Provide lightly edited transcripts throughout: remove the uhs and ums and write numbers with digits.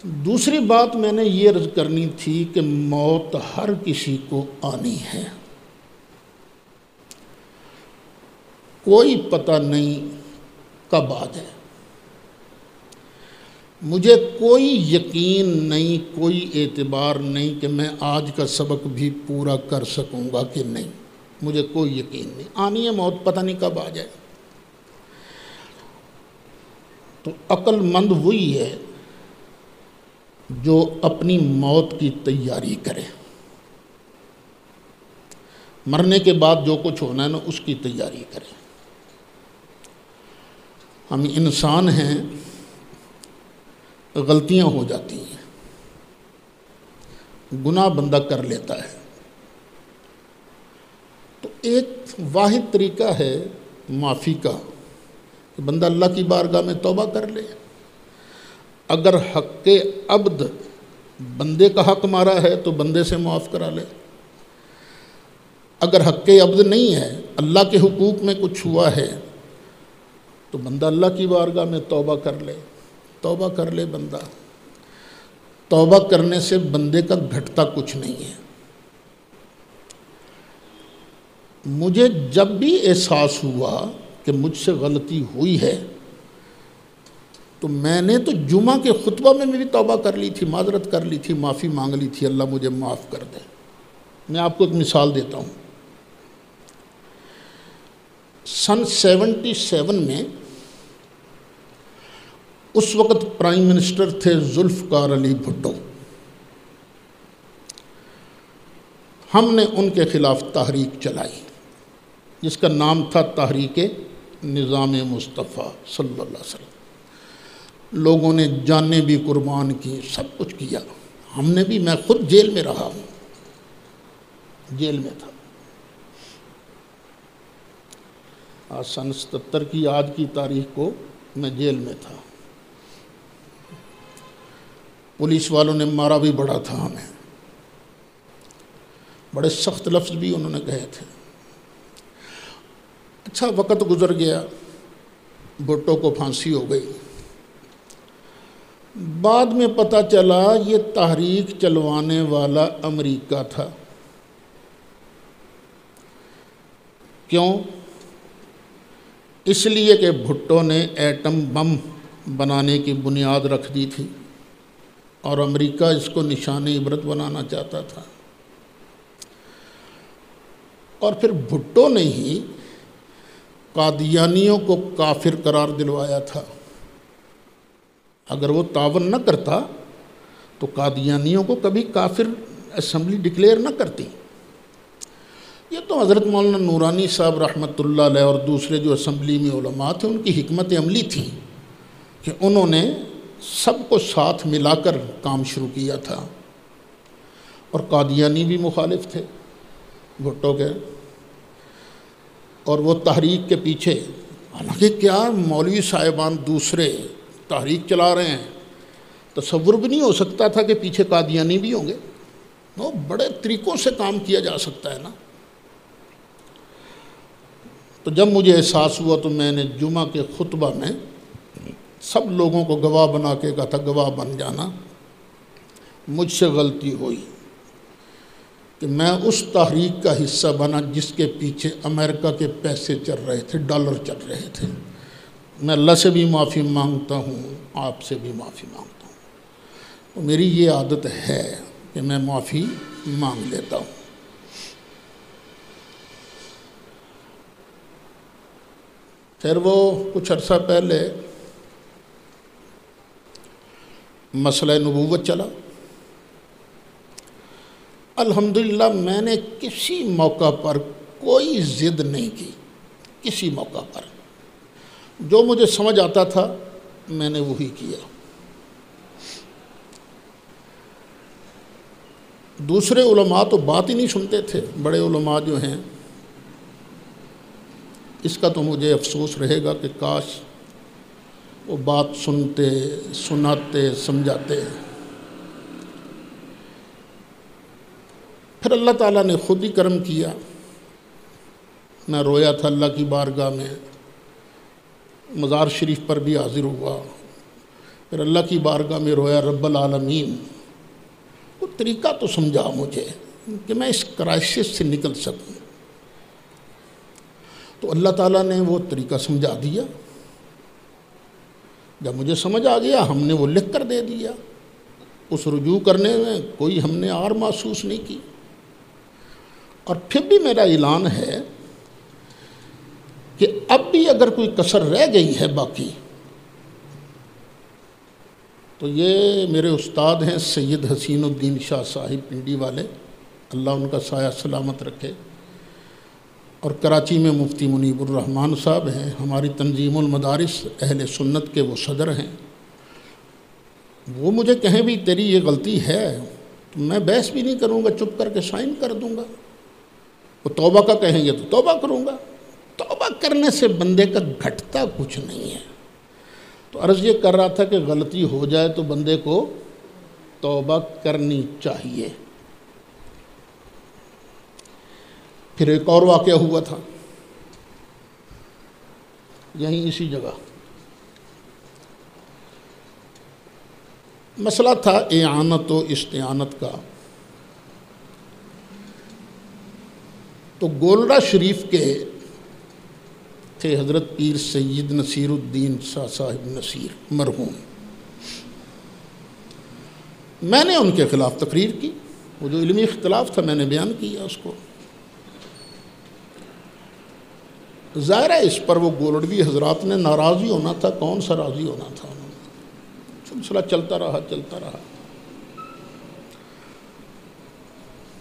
دوسری بات میں نے یہ عرض کرنی تھی کہ موت ہر کسی کو آنی ہے، کوئی پتہ نہیں کب آ جائے۔ مجھے کوئی یقین نہیں، کوئی اعتبار نہیں کہ میں آج کا سبق بھی پورا کر سکوں گا کہ نہیں، مجھے کوئی یقین نہیں۔ آنی ہے موت، پتہ نہیں کب آ جائے۔ تو عقل مند وہی ہے جو اپنی موت کی تیاری کرے، مرنے کے بعد جو کچھ ہونا ہے نا اس کی تیاری کرے۔ ہم انسان ہیں، غلطیاں ہو جاتی ہیں، گناہ بندہ کر لیتا ہے، تو ایک واحد طریقہ ہے معافی کا کہ بندہ اللہ کی بارگاہ میں توبہ کر لے۔ اگر حق عبد بندے کا حق مارا ہے تو بندے سے معاف کرا لے، اگر حق عبد نہیں ہے، اللہ کے حقوق میں کچھ ہوا ہے تو بندہ اللہ کی بارگاہ میں توبہ کر لے، توبہ کر لے بندہ۔ توبہ کرنے سے بندے کا گھٹتا کچھ نہیں ہے۔ مجھے جب بھی احساس ہوا کہ مجھ سے غلطی ہوئی ہے تو میں نے تو جمعہ کے خطبہ میں بھی توبہ کر لی تھی، معذرت کر لی تھی، معافی مانگ لی تھی، اللہ مجھے معاف کر دے۔ میں آپ کو ایک مثال دیتا ہوں۔ سن 77 میں اس وقت پرائم منسٹر تھے ذوالفقار علی بھٹو۔ ہم نے ان کے خلاف تحریک چلائی جس کا نام تھا تحریک نظام مصطفیٰ صلی اللہ علیہ وسلم۔ لوگوں نے جانیں بھی قربان کی، سب کچھ کیا، ہم نے بھی، میں خود جیل میں رہا ہوں، جیل میں تھا۔ آج سن 77 کی آج کی تاریخ کو میں جیل میں تھا۔ پولیس والوں نے مارا بھی بڑا تھا ہمیں، بڑے سخت لفظ بھی انہوں نے کہے تھے۔ اچھا وقت گزر گیا، بھٹو کو پھانسی ہو گئی۔ بعد میں پتہ چلا یہ تحریک چلوانے والا امریکہ تھا۔ کیوں؟ اس لیے کہ بھٹو نے ایٹم بم بنانے کی بنیاد رکھ دی تھی اور امریکہ اس کو نشان عبرت بنانا چاہتا تھا۔ اور پھر بھٹو نے ہی قادیانیوں کو کافر قرار دلوایا تھا۔ اگر وہ تعاون نہ کرتا تو قادیانیوں کو کبھی کافر اسمبلی ڈکلیئر نہ کرتی۔ یہ تو حضرت مولانا نورانی صاحب رحمۃ اللہ علیہ اور دوسرے جو اسمبلی میں علماء تھے ان کی حکمت عملی تھی کہ انہوں نے سب کو ساتھ ملا کر کام شروع کیا تھا، اور قادیانی بھی مخالف تھے بھٹو کے، اور وہ تحریک کے پیچھے، حالانکہ کیا مولوی صاحبان دوسرے تحریک چلا رہے ہیں، تصور بھی نہیں ہو سکتا تھا کہ پیچھے قادیانی بھی ہوں گے۔ وہ بڑے طریقوں سے کام کیا جا سکتا ہے نا۔ تو جب مجھے احساس ہوا تو میں نے جمعہ کے خطبہ میں سب لوگوں کو گواہ بنا کے کہا تھا گواہ بن جانا، مجھ سے غلطی ہوئی کہ میں اس تحریک کا حصہ بنا جس کے پیچھے امریکہ کے پیسے چل رہے تھے، ڈالر چل رہے تھے۔ میں اللہ سے بھی معافی مانگتا ہوں، آپ سے بھی معافی مانگتا ہوں۔ تو میری یہ عادت ہے کہ میں معافی مانگ لیتا ہوں۔ پھر وہ کچھ عرصہ پہلے مسئلہ نبوت چلا۔ الحمدللہ میں نے کسی موقع پر کوئی ضد نہیں کی، کسی موقع پر جو مجھے سمجھ آتا تھا میں نے وہی کیا۔ دوسرے علماء تو بات ہی نہیں سنتے تھے، بڑے علماء جو ہیں، اس کا تو مجھے افسوس رہے گا کہ کاش وہ بات سنتے، سناتے، سمجھاتے۔ پھر اللہ تعالیٰ نے خود ہی کرم کیا، میں رویا تھا اللہ کی بارگاہ میں، مزار شریف پر بھی حاضر ہوا، پھر اللہ کی بارگاہ میں رویا، رب العالمین وہ طریقہ تو سمجھا مجھے کہ میں اس کرائسس سے نکل سکوں۔ تو اللہ تعالیٰ نے وہ طریقہ سمجھا دیا۔ جب مجھے سمجھ آ گیا ہم نے وہ لکھ کر دے دیا۔ اس رجوع کرنے میں کوئی ہم نے آر محسوس نہیں کی۔ اور پھر بھی میرا اعلان ہے کہ اب بھی اگر کوئی کسر رہ گئی ہے باقی، تو یہ میرے استاد ہیں سید حسین الدین شاہ صاحب پنڈی والے، اللہ ان کا سایہ سلامت رکھے، اور کراچی میں مفتی منیب الرحمن صاحب ہیں، ہماری تنظیم المدارس اہل سنت کے وہ صدر ہیں۔ وہ مجھے کہیں بھی تیری یہ غلطی ہے تو میں بحث بھی نہیں کروں گا، چپ کر کے سائن کر دوں گا۔ وہ توبہ کا کہیں گے تو توبہ کروں گا۔ توبہ کرنے سے بندے کا گھٹتا کچھ نہیں ہے۔ تو عرض یہ کر رہا تھا کہ غلطی ہو جائے تو بندے کو توبہ کرنی چاہیے۔ پھر ایک اور واقعہ ہوا تھا یہیں اسی جگہ، مسئلہ تھا اعانت و استعانت کا۔ تو گولڑا شریف کے تھے حضرت پیر سید نصیر الدین شاہ صاحب نصیر مرحوم۔ میں نے ان کے خلاف تقریر کی، وہ جو علمی اختلاف تھا میں نے بیان کیا اس کو۔ ظاہر ہے اس پر وہ گولڑوی حضرات نے ناراضی ہونا تھا، کون سا راضی ہونا تھا انہوں نے۔ سلسلہ چلتا رہا۔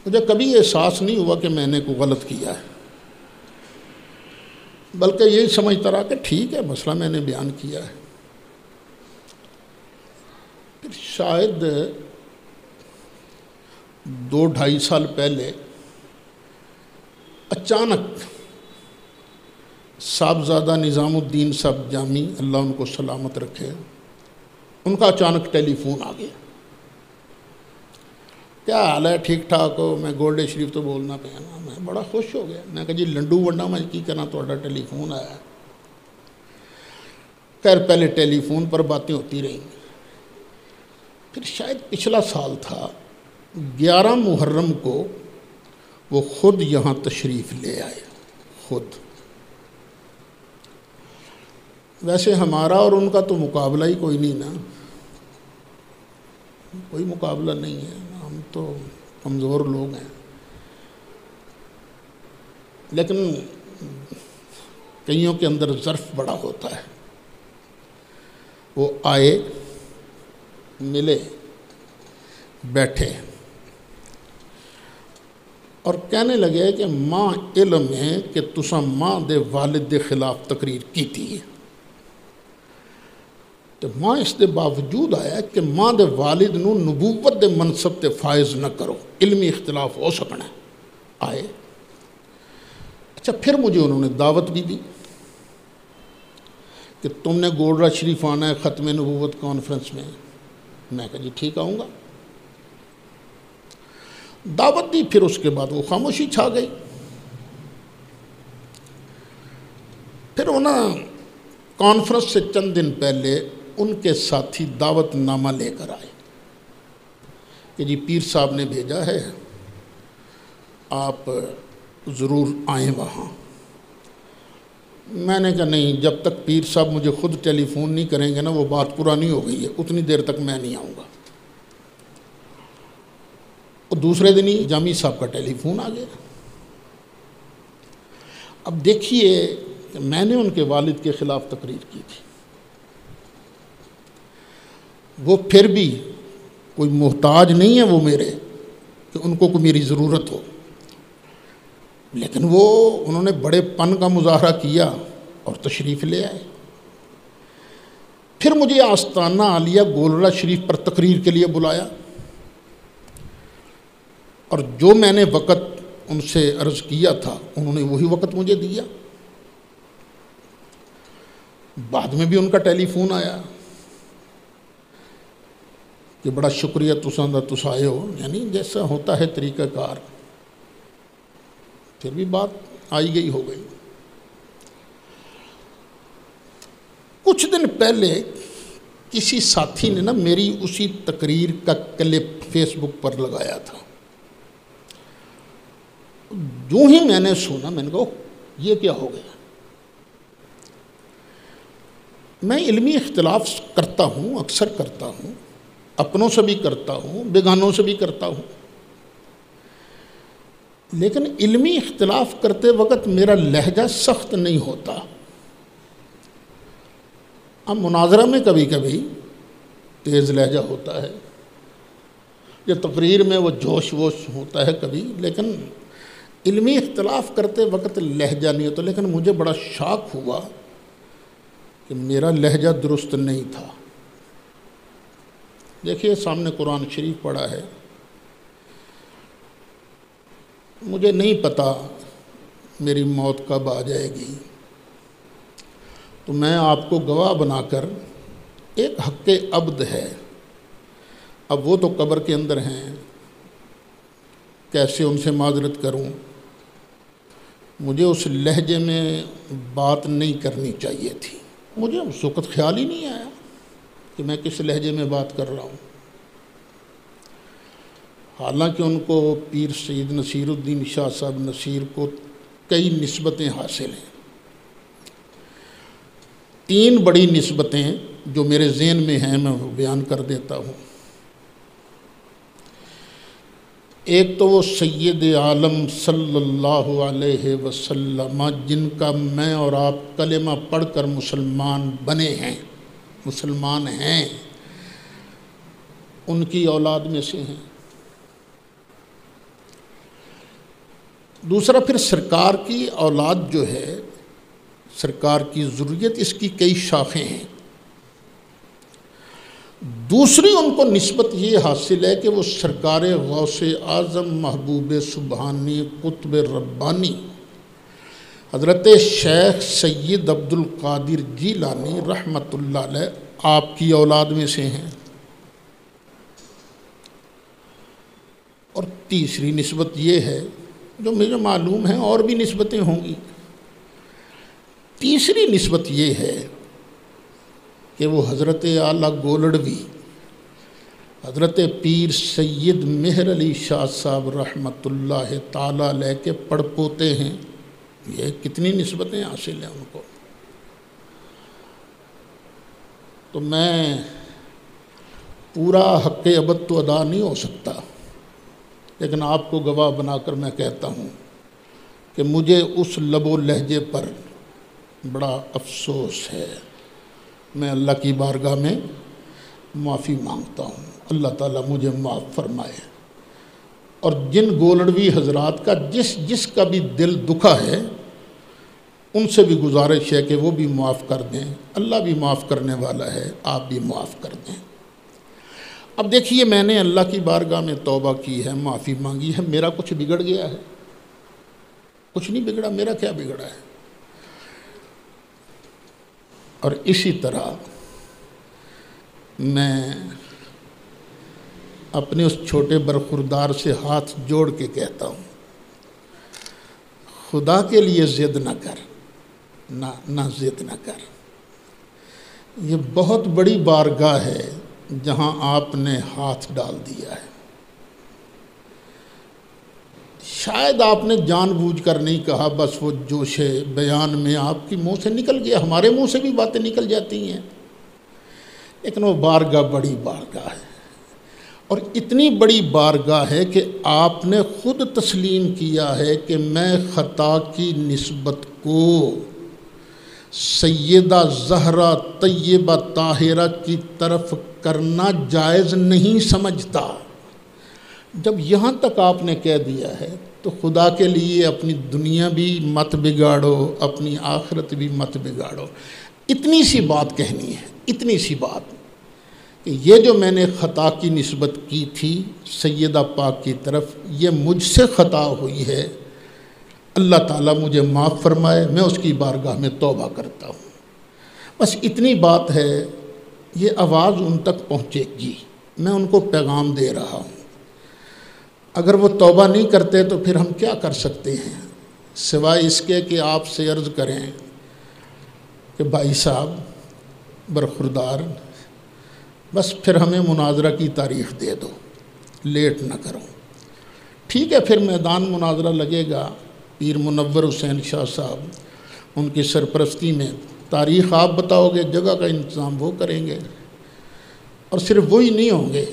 مجھے کبھی احساس نہیں ہوا کہ میں نے کوئی غلط کیا ہے، بلکہ یہی سمجھتا رہا کہ ٹھیک ہے مسئلہ میں نے بیان کیا ہے۔ پھر شاید 2-2.5 سال پہلے اچانک صاحبزادہ نظام الدین صاحب جامی، اللہ ان کو سلامت رکھے، ان کا اچانک ٹیلی فون آ گیا۔ کیا حال ہے، ٹھیک ٹھاک ہو؟ میں گولڈے شریف تو بولنا پیا نا، میں بڑا خوش ہو گیا۔ میں کہا جی لنڈو ونڈا میں کی کرنا، تھوڑا ٹیلی فون آیا۔ خیر پہلے ٹیلی فون پر باتیں ہوتی رہیں۔ پھر شاید پچھلا سال تھا، 11 محرم کو وہ خود یہاں تشریف لے آئے، خود۔ ویسے ہمارا اور ان کا تو مقابلہ ہی کوئی نہیں نا، کوئی مقابلہ نہیں ہے، ہم تو کمزور لوگ ہیں۔ لیکن کئیوں کے اندر ظرف بڑا ہوتا ہے۔ وہ آئے، ملے، بیٹھے اور کہنے لگے کہ ماں علم ہے کہ تساں ماں دے والد دے خلاف تقریر کی تھی، تو ماں اس دے باوجود آیا کہ ماں دے والد نو نبوت دے منصب تے فائز نہ کرو، علمی اختلاف ہو سکنا ہے۔ آئے، اچھا پھر مجھے انہوں نے دعوت بھی دی کہ تم نے گولڑا شریف آنا ہے ختم نبوت کانفرنس میں۔ میں کہا جی ٹھیک آؤں گا۔ دعوت دی، پھر اس کے بعد وہ خاموشی چھا گئی۔ پھر انہوں کانفرنس سے چند دن پہلے ان کے ساتھی دعوت نامہ لے کر آئے کہ جی پیر صاحب نے بھیجا ہے، آپ ضرور آئیں وہاں۔ میں نے کہا نہیں، جب تک پیر صاحب مجھے خود ٹیلی فون نہیں کریں گے نا، وہ بات پرانی ہو گئی ہے، اتنی دیر تک میں نہیں آؤں گا۔ اور دوسرے دن ہی جامی صاحب کا ٹیلی فون آ گیا۔ اب دیکھیے کہ میں نے ان کے والد کے خلاف تقریر کی تھی، وہ پھر بھی کوئی محتاج نہیں ہے وہ میرے کہ ان کو کوئی میری ضرورت ہو، لیکن وہ انہوں نے بڑے پن کا مظاہرہ کیا اور تشریف لے آئے۔ پھر مجھے آستانہ عالیہ گولڑا شریف پر تقریر کے لیے بلایا، اور جو میں نے وقت ان سے عرض کیا تھا انہوں نے وہی وقت مجھے دیا۔ بعد میں بھی ان کا ٹیلی فون آیا کہ بڑا شکریہ تس آئے ہو، یعنی جیسا ہوتا ہے طریقہ کار۔ پھر بھی بات آئی گئی ہو گئی۔ کچھ دن پہلے کسی ساتھی نے نا میری اسی تقریر کا کلپ فیس بک پر لگایا تھا. جو ہی میں نے سنا میں نے کہا یہ کیا ہو گیا. میں علمی اختلاف کرتا ہوں، اکثر کرتا ہوں، اپنوں سے بھی کرتا ہوں، بیگانوں سے بھی کرتا ہوں، لیکن علمی اختلاف کرتے وقت میرا لہجہ سخت نہیں ہوتا. اب مناظرہ میں کبھی کبھی تیز لہجہ ہوتا ہے، یا تقریر میں وہ جوش ووش ہوتا ہے کبھی، لیکن علمی اختلاف کرتے وقت لہجہ نہیں ہوتا. لیکن مجھے بڑا شاک ہوا کہ میرا لہجہ درست نہیں تھا. دیکھیے سامنے قرآن شریف پڑھا ہے. مجھے نہیں پتا میری موت کب آ جائے گی، تو میں آپ کو گواہ بنا کر، ایک حق عبد ہے، اب وہ تو قبر کے اندر ہیں، کیسے ان سے معذرت کروں. مجھے اس لہجے میں بات نہیں کرنی چاہیے تھی. مجھے اس وقت خیال ہی نہیں آیا کہ میں کس لہجے میں بات کر رہا ہوں. حالانکہ ان کو پیر سید نصیر الدین شاہ صاحب نصیر کو کئی نسبتیں حاصل ہیں. 3 بڑی نسبتیں جو میرے ذہن میں ہیں میں بیان کر دیتا ہوں. ایک تو وہ سید عالم صلی اللہ علیہ وسلم جن کا میں اور آپ کلمہ پڑھ کر مسلمان بنے ہیں، مسلمان ہیں، ان کی اولاد میں سے ہیں. دوسرا پھر سرکار کی اولاد جو ہے، سرکار کی ذریت، اس کی کئی شاخیں ہیں. دوسری ان کو نسبت یہ حاصل ہے کہ وہ سرکار غوث اعظم محبوب سبحانی قطب ربانی حضرت شیخ سید عبد القادر جیلانی رحمۃ اللہ علیہ آپ کی اولاد میں سے ہیں. اور تیسری نسبت یہ ہے جو مجھے معلوم ہے، اور بھی نسبتیں ہوں گی. تیسری نسبت یہ ہے کہ وہ حضرت اعلیٰ گولڑوی حضرت پیر سید مہر علی شاہ صاحب رحمۃ اللہ تعالی علیہ کے پڑپوتے ہیں. یہ کتنی نسبتیں حاصل ہیں ان کو. تو میں پورا حق ابد تو ادا نہیں ہو سکتا، لیکن آپ کو گواہ بنا کر میں کہتا ہوں کہ مجھے اس لب و لہجے پر بڑا افسوس ہے. میں اللہ کی بارگاہ میں معافی مانگتا ہوں، اللہ تعالیٰ مجھے معاف فرمائے. اور جن گولڑوی حضرات کا جس کا بھی دل دکھا ہے، ان سے بھی گزارش ہے کہ وہ بھی معاف کر دیں. اللہ بھی معاف کرنے والا ہے، آپ بھی معاف کر دیں. اب دیکھیے میں نے اللہ کی بارگاہ میں توبہ کی ہے، معافی مانگی ہے. میرا کچھ بگڑ گیا ہے؟ کچھ نہیں بگڑا. میرا کیا بگڑا ہے؟ اور اسی طرح میں اپنے اس چھوٹے برخوردار سے ہاتھ جوڑ کے کہتا ہوں، خدا کے لیے ضد نہ کر، نہ ضد نہ کر. یہ بہت بڑی بارگاہ ہے جہاں آپ نے ہاتھ ڈال دیا ہے. شاید آپ نے جان بوجھ کر نہیں کہا، بس وہ جوش بیان میں آپ کی منہ سے نکل گیا. ہمارے منہ سے بھی باتیں نکل جاتی ہیں، لیکن وہ بارگاہ بڑی بارگاہ ہے. اور اتنی بڑی بارگاہ ہے کہ آپ نے خود تسلیم کیا ہے کہ میں خطا کی نسبت کو سیدہ زہرا طیبہ طاہرہ کی طرف کرنا جائز نہیں سمجھتا. جب یہاں تک آپ نے کہہ دیا ہے تو خدا کے لیے اپنی دنیا بھی مت بگاڑو، اپنی آخرت بھی مت بگاڑو. اتنی سی بات کہنی ہے، اتنی سی بات کہ یہ جو میں نے خطا کی نسبت کی تھی سیدہ پاک کی طرف، یہ مجھ سے خطا ہوئی ہے. اللہ تعالیٰ مجھے معاف فرمائے. میں اس کی بارگاہ میں توبہ کرتا ہوں. بس اتنی بات ہے. یہ آواز ان تک پہنچے گی، میں ان کو پیغام دے رہا ہوں. اگر وہ توبہ نہیں کرتے تو پھر ہم کیا کر سکتے ہیں سوائے اس کے کہ آپ سے عرض کریں کہ بھائی صاحب برخوردار، بس پھر ہمیں مناظرہ کی تاریخ دے دو، لیٹ نہ کرو۔ ٹھیک ہے، پھر میدان مناظرہ لگے گا، پیر منور حسین شاہ صاحب ان کی سرپرستی میں، تاریخ آپ بتاؤ گے، جگہ کا انتظام وہ کریں گے، اور صرف وہی نہیں ہوں گے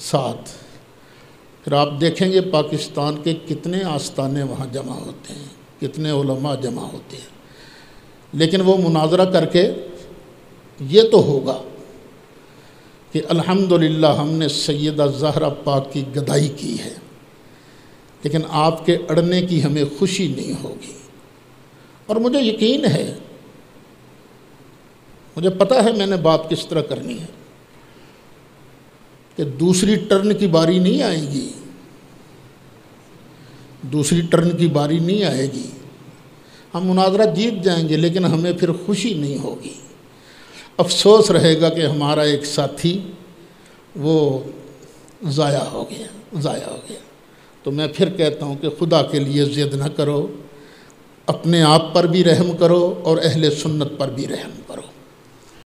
ساتھ، پھر آپ دیکھیں گے پاکستان کے کتنے آستانے وہاں جمع ہوتے ہیں، کتنے علماء جمع ہوتے ہیں۔ لیکن وہ مناظرہ کر کے یہ تو ہوگا کہ الحمدللہ ہم نے سیدہ زہرا پاک کی گدائی کی ہے، لیکن آپ کے اڑنے کی ہمیں خوشی نہیں ہوگی۔ اور مجھے یقین ہے، مجھے پتہ ہے میں نے بات کس طرح کرنی ہے، کہ دوسری ٹرن کی باری نہیں آئے گی، دوسری ٹرن کی باری نہیں آئے گی، ہم مناظرہ جیت جائیں گے لیکن ہمیں پھر خوشی نہیں ہوگی، افسوس رہے گا کہ ہمارا ایک ساتھی وہ ضائع ہو گیا۔ تو میں پھر کہتا ہوں کہ خدا کے لیے ضد نہ کرو، اپنے آپ پر بھی رحم کرو اور اہل سنت پر بھی رحم کرو۔